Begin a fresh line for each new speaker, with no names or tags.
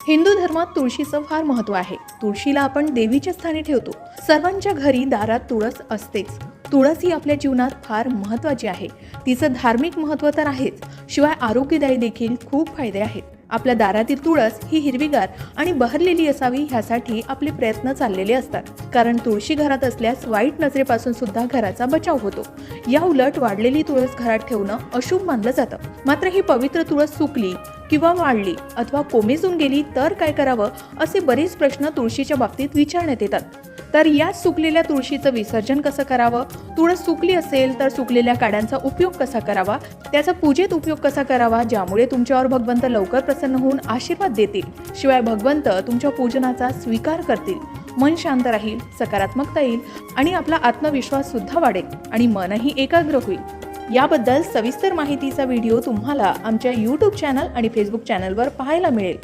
हिंदू धर्मात तुळशीचं फार महत्त्व आहे. तुळशीला आपण देवीच्या स्थानी ठेवतो. सर्वांच्या घरी दारात तुळस असतेच. तुळस ही आपल्या जीवनात फार महत्त्वाची आहे. तिचं धार्मिक महत्त्व तर आहेच, शिवाय आरोग्यदायी देखील खूप फायदे आहेत. आपल्या दारातील तुळस ही हिरवीगार आणि बहरलेली असावी ह्यासाठी आपले प्रयत्न चाललेले असतात. कारण तुळशी घरात असल्यास वाईट नजरेपासून सुद्धा घराचा बचाव होतो. या उलट वाढलेली तुळस घरात ठेवणं अशुभ मानलं जातं. मात्र ही पवित्र तुळस सुकली किंवा वाळली अथवा कोमेजून गेली तर काय करावं, असे बरेच प्रश्न तुळशीच्या बाबतीत विचारण्यात येतात. तर या सुकलेल्या तुळशीचं विसर्जन कसं करावं, तुळस सुकली असेल तर सुकलेल्या काड्यांचा उपयोग कसा करावा, त्याचा पूजेत उपयोग कसा करावा, ज्यामुळे तुमच्यावर भगवंत लवकर प्रसन्न होऊन आशीर्वाद देतील. शिवाय भगवंत तुमच्या पूजनाचा स्वीकार करतील. मन शांत राहील, सकारात्मकता येईल आणि आपला आत्मविश्वास सुद्धा वाढेल आणि मनही एकाग्र होईल. याबद्दल सविस्तर माहितीचा व्हिडिओ तुम्हाला आमच्या YouTube चॅनल आणि Facebook चॅनलवर पाहायला मिळेल.